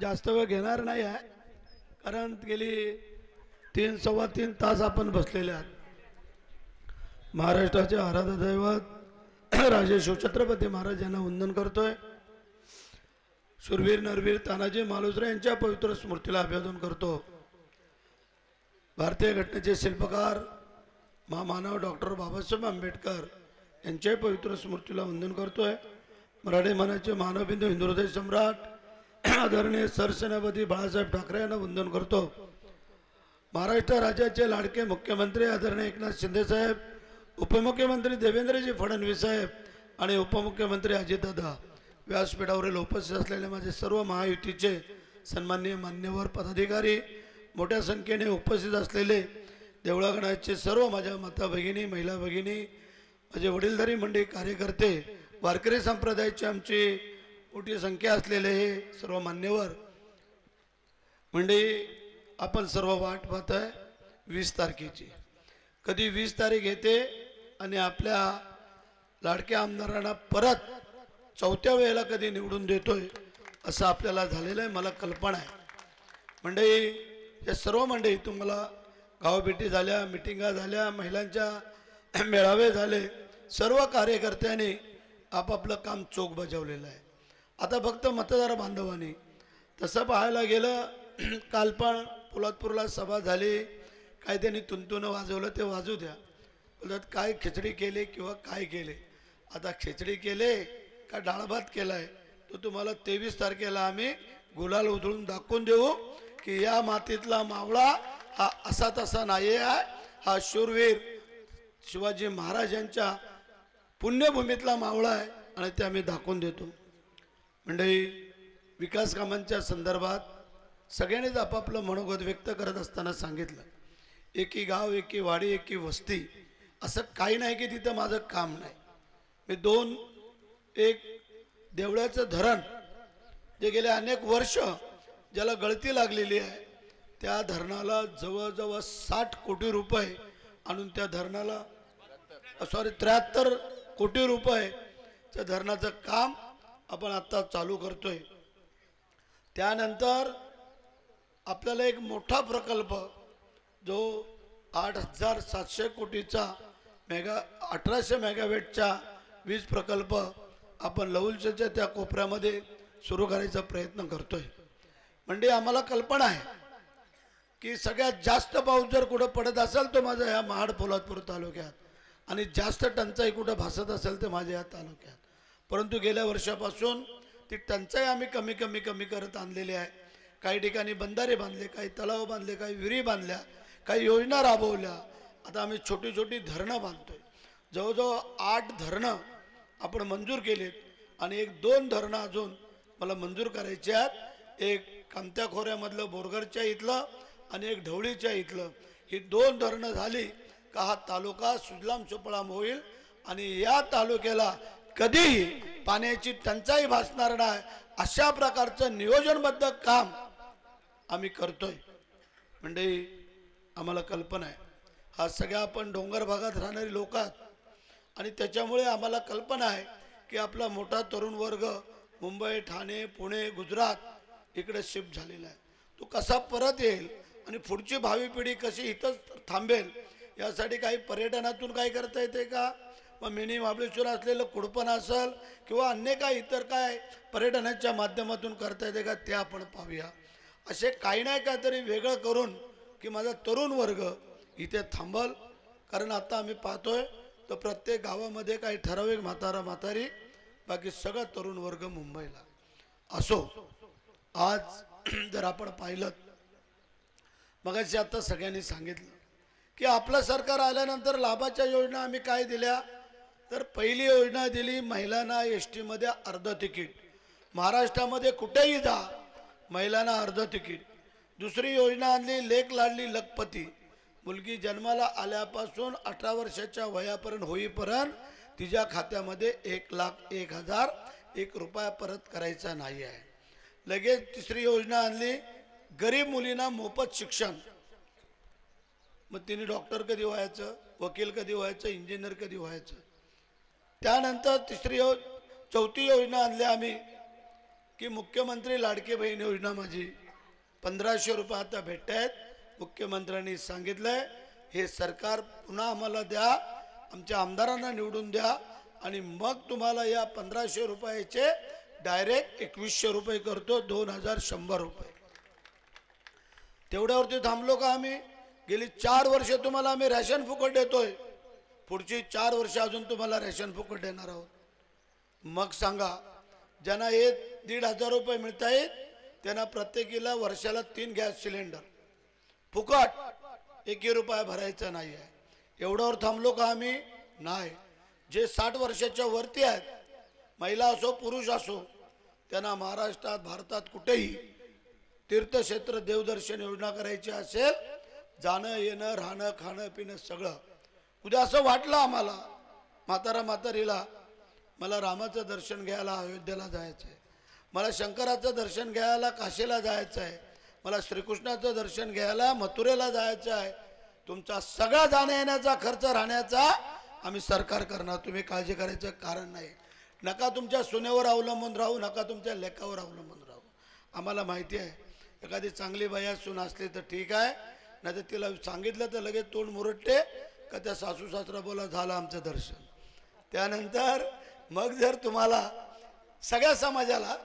जास्त वेळ घेणार नाही आहे, कारण गेली 3-3.25 तास आपण बसलेले आहात. महाराष्ट्राचे आराध्य दैवत राजे शिवछत्रपती महाराज यांना वंदन करतोय. शूरवीर नरवीर तानाजी मालुसरे यांच्या पवित्र स्मृतीला अभिवादन करतो. भारतीय घटनेचे शिल्पकार महामानव डॉक्टर बाबासाहेब आंबेडकर यांच्या पवित्र स्मृतीला वंदन करतोय. मराठी मनाचे मानवबिंदू हिंदुहृदय सम्राट आदरणीय सरसेनापती बाळासाहेब ठाकरे यांना वंदन करतो. महाराष्ट्र राज्याचे लाडके मुख्यमंत्री आदरणीय एकनाथ शिंदे साहेब, उपमुख्यमंत्री देवेंद्रजी फडणवीस साहेब आणि उपमुख्यमंत्री अजितदादा व्यासपीठावरील उपस्थित असलेले माझे सर्व महायुतीचे सन्माननीय मान्यवर पदाधिकारी, मोठ्या संख्येने उपस्थित असलेले देवळागणाचे सर्व माझ्या माता भगिनी, महिला भगिनी, माझे वडीलधारी मंडळी, कार्यकर्ते, वारकरी संप्रदायाची आमची मोठी संख्या असलेले हे सर्व मान्यवर मंडळी, आपण सर्व वाट पाहताय 20 तारखेची. कधी 20 तारीख येते आणि आपल्या लाडक्या आमदारांना परत 4थ्या वेळेला कधी निवडून देतोय असं आपल्याला झालेलं आहे. मला कल्पना आहे. मंडळी, या सर्व मंडळी तुम्हाला गावभेटी झाल्या, मिटिंगा झाल्या, महिलांच्या मेळावे झाले, सर्व कार्यकर्त्यांनी आपापलं काम चोख बजावलेलं आहे. आता फक्त मतदार बांधवांनी तसं पाहायला गेलं, काल पण पोलादपूरला सभा झाली, काय त्यांनी तुंतुनं वाजवलं ते वाजू द्या. बोलतात काय खिचडी केली किंवा काय केले. आता खिचडी केले का डाळ भात केला आहे तो तुम्हाला 23 तारखेला आम्ही गुलाल उधळून दाखवून देऊ की या मातीतला मावळा हा असा तसा नाही आहे, हा शूरवीर शिवाजी महाराजांच्या पुण्यभूमीतला मावळा आहे आणि ते आम्ही दाखवून देतो. मंडळी, विकास कामांच्या संदर्भात सगळ्यांनीच आपापलं मनोगत व्यक्त करत असताना सांगितलं, एकी गाव, एकी वाडी, एकी वस्ती, असं काही नाही की तिथं माझं काम नाही. मी एक देवळाचं धरण जे गेले अनेक वर्ष ज्याला गळती लागलेली आहे, त्या धरणाला जवळजवळ 60 कोटी रुपये आणून त्या धरणाला 73 कोटी रुपये त्या धरणाचं काम आपण आता चालू करतोय. त्यानंतर आपल्याला एक मोठा प्रकल्प जो 8700 कोटीचा 1800 मेगावॅटचा वीज प्रकल्प आपण लवलच्या त्या कोपऱ्यामध्ये सुरू करायचा प्रयत्न करतोय. म्हणजे आम्हाला कल्पना आहे की सगळ्यात जास्त पाऊस जर कुठं पडत असेल तो माझ्या ह्या महाड पोलादपूर तालुक्यात, आणि जास्त टंचाई कुठं भासत असेल तर माझ्या या तालुक्यात. परंतु गेल्या वर्षापासून ती टंचाई आम्ही कमी करत आणलेली आहे. काही ठिकाणी बंधारे बांधले, काही तलाव बांधले, काही विहिरी बांधल्या, काही योजना राबवल्या. आता आम्ही छोटी छोटी धरणं बांधतोय. जवळजवळ 8 धरणं आपण मंजूर केलीत आणि 1-2 धरणं अजून मला मंजूर करायची आहेत. एक कामत्या खोऱ्यामधलं बोरगरच्या इथलं आणि एक ढवळीच्या इथलं. ही 2 धरणं झाली का हा तालुका सुजलाम सुफलाम होईल आणि या तालुक्याला कधीही पाण्याची टंचाई भासणार नाही, अशा प्रकारचं नियोजनबद्ध काम आम्ही करतोय. म्हणजे आम्हाला कल्पना आहे, हा सगळ्या आपण डोंगर भागात राहणारी लोक आहात आणि त्याच्यामुळे आम्हाला कल्पना आहे की आपला मोठा तरुण वर्ग मुंबई, ठाणे, पुणे, गुजरात इकडे शिफ्ट झालेला आहे. तो कसा परत येईल आणि पुढची भावी पिढी कशी इथंच थांबेल, यासाठी काही पर्यटनातून काय करता येते का, मग मिनी महाबळेश्वर असलेलं कुडपण असेल किंवा अन्य काय इतर काय पर्यटनाच्या माध्यमातून करता येते का, ते आपण पाहूया. असे काही नाही काहीतरी वेगळं करून की माझा तरुण वर्ग इथे थांबल. कारण आता आम्ही पाहतोय तर प्रत्येक गावामध्ये काही ठराविक म्हातारी, बाकी सगळं तरुण वर्ग मुंबईला असो. आज जर आपण पाहिलं, मगाशी आता सगळ्यांनी सांगितलं की आपलं सरकार आल्यानंतर लाभाच्या योजना आम्ही काय दिल्या, तर पहिली योजना दिली महिलांना एसटी मध्ये अर्ध तिकीट. महाराष्ट्रामध्ये कुठेही जा महिलांना अर्ध तिकीट. दुसरी योजना आणली लेक लाडली लखपती. मुलगी जन्माला आल्यापासून 18 वर्षाच्या वयापर्यंत होईपर्यंत तिच्या खात्यामध्ये 1,01,001 रुपया परत करायचा नाही आहे. लगेच तिसरी योजना आणली गरीब मुलींना मोफत शिक्षण. मग तिने डॉक्टर कधी व्हायचं, वकील कधी व्हायचं, इंजिनियर कधी व्हायचं. त्यानंतर चौथी योजना आणली आम्ही की मुख्यमंत्री लाडकी बहीण योजना माझी 1500 रुपये आता भेटत आहेत. मुख्यमंत्र्यांनी सांगितलंय हे सरकार पुन्हा आम्हाला द्या, आमच्या आमदारांना निवडून द्या आणि मग तुम्हाला या 1500 रुपयाचे डायरेक्ट 2100 रुपये करतो, 2100 रुपये. तेवढ्यावरती थांबलो का आम्ही? गेली 4 वर्ष तुम्हाला आम्ही रेशन फुकट देतोय, पुढची 4 वर्ष अजून तुम्हाला रेशन फुकट देणार आहोत. मग सांगा, ज्यांना 1,500 रुपये मिळत आहेत त्यांना प्रत्येकीला वर्षाला 3 गॅस सिलेंडर फुकट, 1 रुपया भरायचा नाही आहे. एवढ्यावर थांबलो का आम्ही? नाही. जे 60 वर्षाच्या वरती आहेत, महिला असो पुरुष असो, त्यांना महाराष्ट्रात भारतात कुठेही तीर्थक्षेत्र देवदर्शन योजना करायची असेल, जाणं येणं राहणं खाणं पिणं सगळं. उद्या असं वाटलं आम्हाला म्हातारीला मला रामाचं दर्शन घ्यायला अयोध्येला जायचं आहे, मला शंकराचं दर्शन घ्यायला काशीला जायचं आहे, मला श्रीकृष्णाचं दर्शन घ्यायला मथुरेला जायचं आहे, तुमचा सगळा जाण्या येण्याचा खर्च राहण्याचा आम्ही सरकार करणार. तुम्ही काळजी करायचं कारण नाही. नका तुमच्या सुनेवर अवलंबून राहू, नका तुमच्या लेकावर अवलंबून राहू. आम्हाला माहिती आहे एखादी चांगली बाया सून असली तर ठीक आहे, नाही तर तिला सांगितलं तर लगेच तोंड मुरटते का त्या सासू सासरा बोला झालं आमचं दर्शन. त्यानंतर मग जर तुम्हाला सगळ्या समाजाला,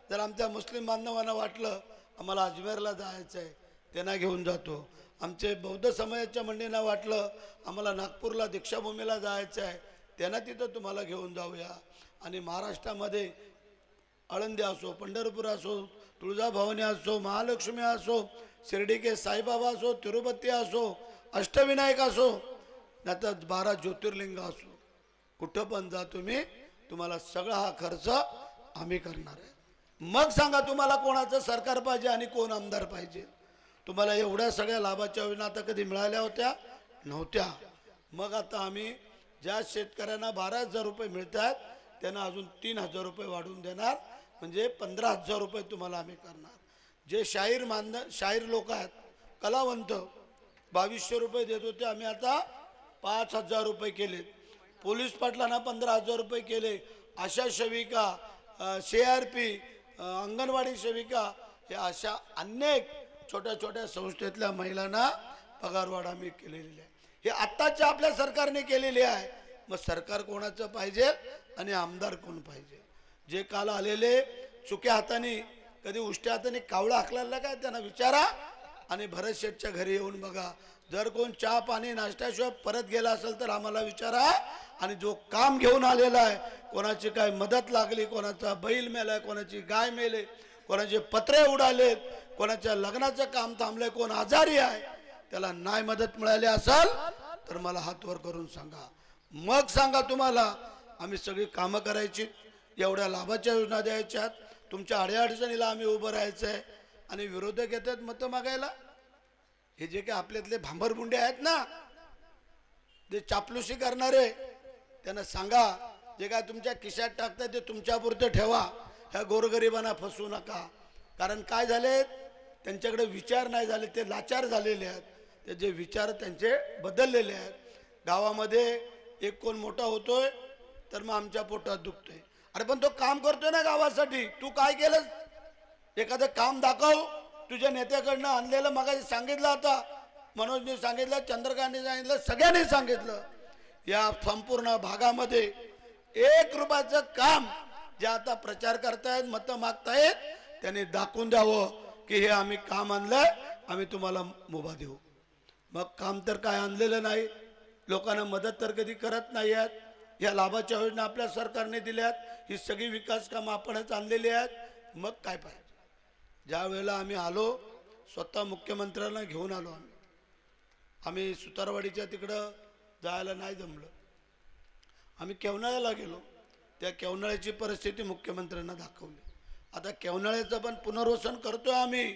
जर आमच्या मुस्लिम बांधवांना वाटलं आम्हाला अजमेरला जायचं आहे, त्यांना घेऊन जातो. आमचे बौद्ध समाजाच्या मंडळींना वाटलं आम्हाला नागपूरला दीक्षाभूमीला जायचं आहे, त्यांना तिथं तुम्हाला घेऊन जाऊया. आणि महाराष्ट्रामध्ये आळंदी असो, पंढरपूर असो, तुळजाभवानी असो, महालक्ष्मी असो, शिर्डी के साईबाबा असो, तिरुपती असो, अष्टविनायक असो, नाहीतर 12 ज्योतिर्लिंग असो, कुठं पण जा तुम्ही, तुम्हाला सगळा हा खर्च आम्ही करणार आहे. मग सांगा तुम्हाला कोणाचं सरकार पाहिजे आणि कोण आमदार पाहिजे. तुम्हाला एवढ्या सगळ्या लाभाच्या योजना आता कधी मिळाल्या होत्या? नव्हत्या. मग आता आम्ही ज्या शेतकऱ्यांना 12,000 रुपये मिळतात त्यांना अजून 3,000 रुपये वाढवून देणार, म्हणजे 15,000 रुपये तुम्हाला आम्ही करणार. जे शाहीर लोक आहेत, कलावंत, 2200 रुपये देत होते, आम्ही आता 5,000 रुपये केले. पोलीस पाटलांना 15,000 रुपये केले. आशा सेविका, CRP, अंगणवाडी सेविका, हे अशा अनेक छोट्या छोट्या संस्थेतल्या महिलांना पगारवाढ आम्ही केलेली आहे. हे आत्ताच्या आपल्या सरकारने केलेली आहे. मग सरकार कोणाचं पाहिजे आणि आमदार कोण पाहिजे? जे काल आलेले चुक्या हाताने, कधी उष्ट्या हाताने कावळा हाकलायला काय त्यांना विचारा आणि भरत शेठच्या घरी येऊन बघा. जर कोण चहा पाणी नाश्त्याशिवाय परत गेला असेल तर आम्हाला विचारा. आणि जो काम घेऊन आलेला आहे, कोणाची काय मदत लागली, कोणाचा बैल मेलाय, कोणाची गाय मेले, कोणाचे पत्रे उडालेत, कोणाच्या लग्नाचं काम थांबलंय, कोण आजारी आहे, त्याला नाही मदत मिळाली असेल तर मला हात वर करून सांगा. मग सांगा तुम्हाला आम्ही सगळी कामं करायची, एवढ्या लाभाच्या योजना द्यायच्यात, तुमच्या अडीअडचणीला आम्ही उभं राहायचं आहे. आणि विरोधक येतात मतं मागायला. हे जे काही आपल्यातले भांबरबुंडे आहेत ना, जे चापलुसी करणारे, त्यांना सांगा जे काय तुमच्या खिशात टाकतात ते तुमच्यापुरतं ठेवा, ह्या गोरगरिबांना फसवू नका. कारण काय झाले, त्यांच्याकडे विचार नाही झाले, ते लाचार झालेले आहेत. ते जे विचार त्यांचे बदललेले आहेत. गावामध्ये एक कोण मोठा होतोय तर मग आमच्या पोटात दुखतोय. अरे पण तो काम करतोय ना गावासाठी, तू काय केलं? एखादं काम दाखव तुझ्या नेत्याकडनं आणलेलं. मग सांगितलं, आता मनोजने सांगितलं, चंद्रकांतने सांगितलं, सगळ्यांनी सांगितलं, या संपूर्ण भागामध्ये 1 रुपयाचं काम जे आता प्रचार करतायत, मतं मागतायत, त्यांनी दाखवून द्यावं की हे आम्ही काम आणलंय, आम्ही तुम्हाला मुभा देऊ. मग काम तर काय आणलेलं नाही, लोकांना मदत तर कधी करत नाही आहेत. या लाभाच्या योजना आपल्या सरकारने दिल्यात, ही सगळी विकास कामं आपणच आणलेली आहेत. मग काय पाहिजे? ज्या वेळेला आम्ही आलो, स्वतः मुख्यमंत्र्यांना घेऊन आलो. आम्ही सुतारवाडीच्या तिकडं जायला नाही जमलं, आम्ही केवनाळ्याला गेलो. त्या केवनाळ्याची परिस्थिती मुख्यमंत्र्यांना दाखवली. आता केवनाळ्याचं पण पुनर्वसन करतोय आम्ही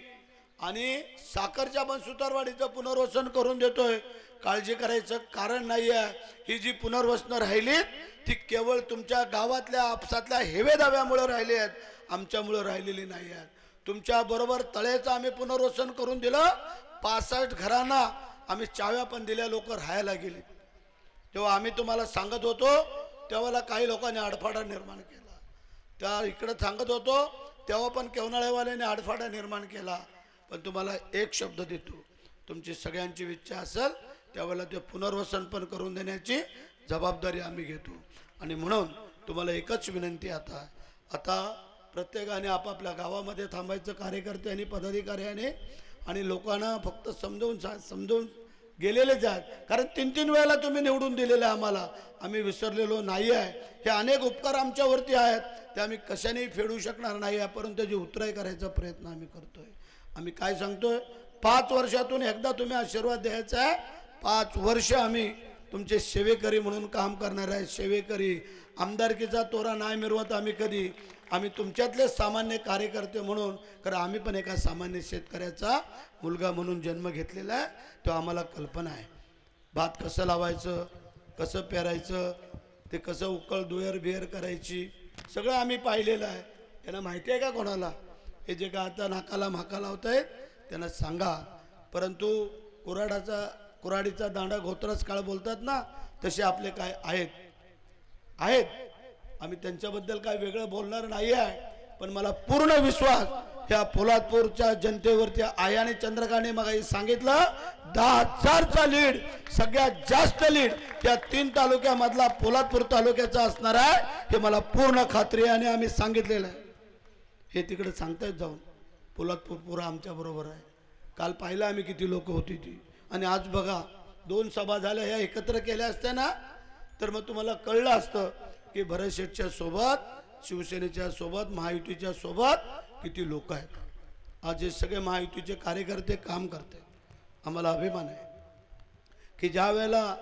आणि साखरच्या पण सुतारवाडीचं पुनर्वसन करून देतोय. काळजी करायचं कारण नाही आहे. ही जी पुनर्वसनं राहिली ती केवळ तुमच्या गावातल्या आपसातल्या हेवे दाव्यामुळे राहिली आहेत, आमच्यामुळे राहिलेली नाही आहेत. तुमच्या बरोबर तळेचं आम्ही पुनर्वसन करून दिलं. 65 घरांना आम्ही चाव्या पण दिल्या, लोक राहायला गेली. तेव्हा आम्ही तुम्हाला सांगत होतो तेव्हा काही लोकांनी अडफाडा निर्माण केला. त्या इकडे सांगत होतो तेव्हा पण केवनाळेवाल्याने आडफाडा निर्माण केला, पण तुम्हाला एक शब्द देतो, तुमची सगळ्यांची इच्छा असेल त्यावेळेला ते पुनर्वसन पण करून देण्याची जबाबदारी आम्ही घेतो. आणि म्हणून तुम्हाला एकच विनंती, आता प्रत्येकाने आपापल्या गावामध्ये थांबायचं, कार्यकर्त्यांनी पदाधिकाऱ्याने, आणि लोकांना फक्त समजवून गेलेलेच आहेत. कारण 3-3 वेळेला तुम्ही निवडून दिलेले आम्हाला, आम्ही विसरलेलो नाही आहे. हे अनेक उपकार आमच्यावरती आहेत, ते आम्ही कशानेही फेडू शकणार नाही आहे, परंतु त्याची उतराई करायचा प्रयत्न आम्ही करतोय. आम्ही काय सांगतोय, 5 वर्षातून एकदा तुम्ही आशीर्वाद द्यायचा आहे. 5 वर्ष आम्ही तुमचे सेवेकरी म्हणून काम करणार आहे. सेवेकरी, आमदारकीचा तोरा नाही मिरवत आम्ही कधी, आम्ही तुमच्यातले सामान्य कार्यकर्ते म्हणून. कारण आम्ही पण एका सामान्य शेतकऱ्याचा मुलगा म्हणून जन्म घेतलेला आहे, तो आम्हाला कल्पना आहे. भात कसं लावायचं, कसं पेरायचं, ते कसं उकळ दुहेर बिहेर करायची, सगळं आम्ही पाहिलेलं आहे. त्यांना माहिती आहे का कोणाला? हे जे का आता नाकाला म्हाका लावत आहेत त्यांना सांगा. परंतु कुऱ्हाडीचा दांडा घोतराच काळ बोलतात ना, तसे आपले काय आहेत. आम्ही त्यांच्याबद्दल काय वेगळं बोलणार नाही आहे, पण मला पूर्ण विश्वास ह्या पोलादपूरच्या जनतेवरती आहे. आणि चंद्रकांतने मग सांगितलं 10,000चा लीड, सगळ्यात जास्त लीड त्या 3 तालुक्यामधला पोलादपूर तालुक्याचा असणार आहे, हे मला पूर्ण खात्री आहे. आणि आम्ही सांगितलेलं आहे, हे तिकडे सांगतायत जाऊन. पोलादपूर पुरा आमच्या बरोबर आहे. काल पाहिलं आम्ही किती लोक होती ती, आणि आज बघा 2 सभा झाल्या, ह्या एकत्र केल्या असत्या ना तर मग तुम्हाला कळलं असतं की भरत शेठच्या सोबत, शिवसेनेच्या सोबत, महायुतीच्या सोबत किती लोक आहेत. आज हे सगळे महायुतीचे कार्यकर्ते काम करते. आम्हाला अभिमान आहे की ज्या वेळेला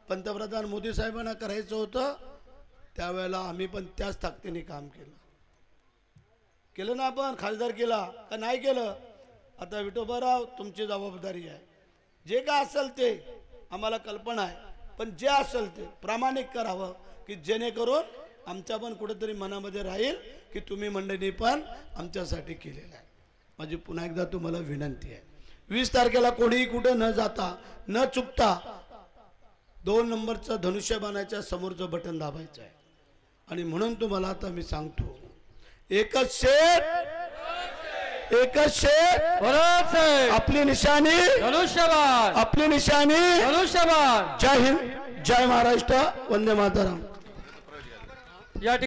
पंतप्रधान मोदी साहेबांना करायचं होतं त्यावेळेला आम्ही पण त्याच ताकदीने काम केलं ना. आपण खासदार केला का नाही केलं? आता विठोबाराव तुमची जबाबदारी आहे. जे काय असेल ते आम्हाला कल्पना आहे, पण जे असेल ते प्रामाणिक करावं, की जेणेकरून आमच्या पण कुठेतरी मनामध्ये राहील की तुम्ही मंडळी पण आमच्यासाठी केलेलं आहे. माझी पुन्हा एकदा तुम्हाला विनंती आहे, 20 तारखेला कोणीही कुठे न जाता न चुकता 2 नंबरचं धनुष्यबाणाच्या समोरचं बटन दाबायचं आहे. आणि म्हणून तुम्हाला आता मी सांगतो, एकच शेठ, आपली निशाणी धनुष्यबाण, आपली निशाणी धनुष्यबाण. जय हिंद, जय महाराष्ट्र, वंदे मातरम.